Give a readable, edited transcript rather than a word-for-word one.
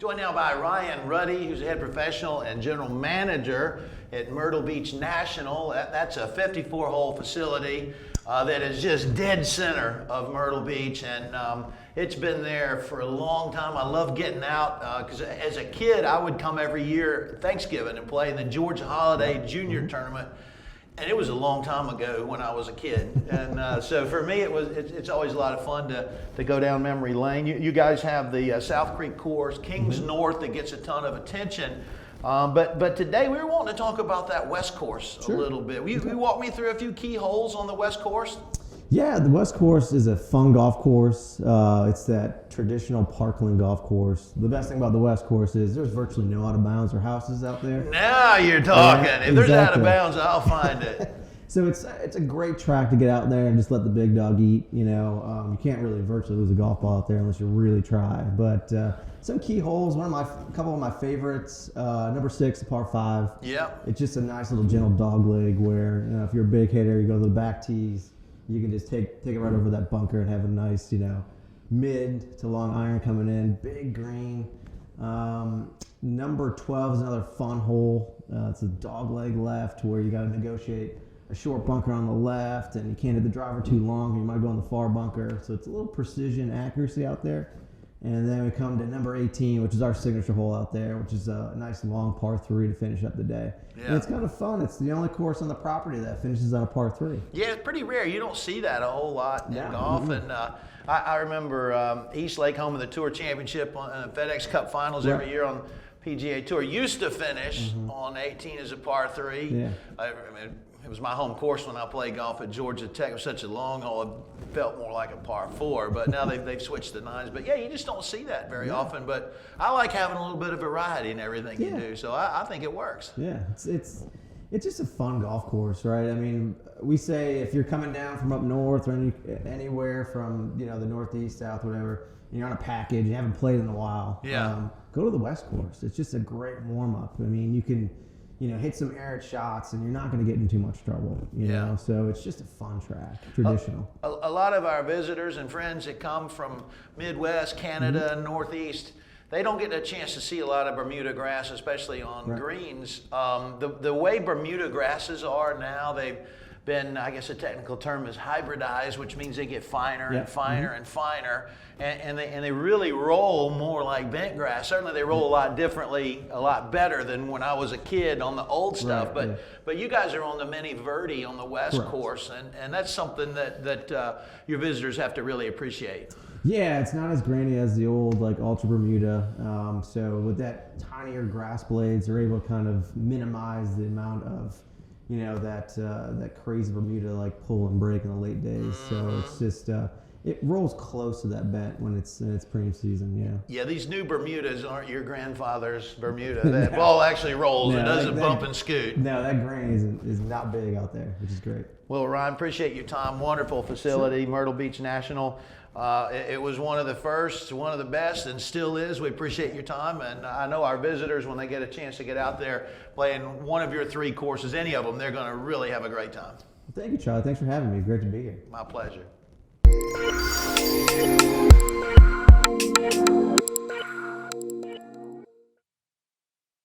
Joined now by Ryan Ruddy, who's the head professional and general manager at Myrtle Beach National. That's a 54-hole facility that is just dead center of Myrtle Beach, and it's been there for a long time. I love getting out because as a kid, I would come every year at Thanksgiving and play in the Georgia Holiday Junior Tournament. And it was a long time ago when I was a kid, and so for me it's always a lot of fun to go down memory lane. You guys have the South Creek course, Kings North, that gets a ton of attention, but today we were wanting to talk about that West Course a little bit. Will you walk me through a few key holes on the West Course? Yeah, the West Course is a fun golf course. It's that traditional parkland golf course. The best thing about the West Course is there's virtually no out of bounds or houses out there. Now you're talking. Yeah, if there's exactly. out of bounds, I'll find it. So it's a great track to get out there and just let the big dog eat. You know, you can't really virtually lose a golf ball out there unless you really try. But some key holes. A couple of my favorites. Number 6, the par 5. Yep. It's just a nice little gentle dog leg where if you're a big hitter, you go to the back tees. You can just take it right over that bunker and have a nice, mid to long iron coming in. Big green. Number 12 is another fun hole. It's a dog leg left where you got to negotiate a short bunker on the left, and you can't hit the driver too long. You might go in the far bunker. So it's a little precision accuracy out there. And then we come to number 18, which is our signature hole out there, which is a nice long par 3 to finish up the day. Yeah. And it's kind of fun. It's the only course on the property that finishes on a par 3. Yeah, it's pretty rare. You don't see that a whole lot in golf. And I remember East Lake, home of the Tour Championship on FedEx Cup Finals every year on PGA Tour, used to finish on 18 as a par 3. Yeah. It was my home course when I played golf at Georgia Tech. It was such a long hole, it felt more like a par 4, but now they've switched to 9s. But yeah, you just don't see that very often. But I like having a little bit of variety in everything you do, so I think it works. Yeah, it's just a fun golf course, right? I mean, we say if you're coming down from up north or anywhere from the northeast, south, whatever, and you're on a package, you haven't played in a while, go to the West Course. It's just a great warm-up. I mean, you can hit some errant shots, and you're not going to get in too much trouble, you know? So it's just a fun track, traditional. A lot of our visitors and friends that come from Midwest, Canada, and Northeast, they don't get a chance to see a lot of Bermuda grass, especially on greens. The way Bermuda grasses are now, they've been, I guess the technical term is hybridized, which means they get finer and finer and finer, and they really roll more like bent grass. Certainly they roll a lot differently, a lot better than when I was a kid on the old stuff. But you guys are on the Mini Verde on the West Course, and that's something that your visitors have to really appreciate. Yeah, it's not as grainy as the old Ultra Bermuda. So with that tinier grass blades, they're able to kind of minimize the amount of that crazy Bermuda pull and break in the late days. So it's just it rolls close to that bent when it's in its premium season. Yeah, these new Bermudas aren't your grandfather's Bermuda. That ball actually rolls. It doesn't bump and scoot. No, that grain is not big out there, which is great. Well, Ryan, appreciate your time. Wonderful facility, Myrtle Beach National. It was one of the first, one of the best, and still is. We appreciate your time, and I know our visitors, when they get a chance to get out there playing one of your 3 courses, any of them, they're going to really have a great time. Thank you, Charlie. Thanks for having me. Great to be here. My pleasure.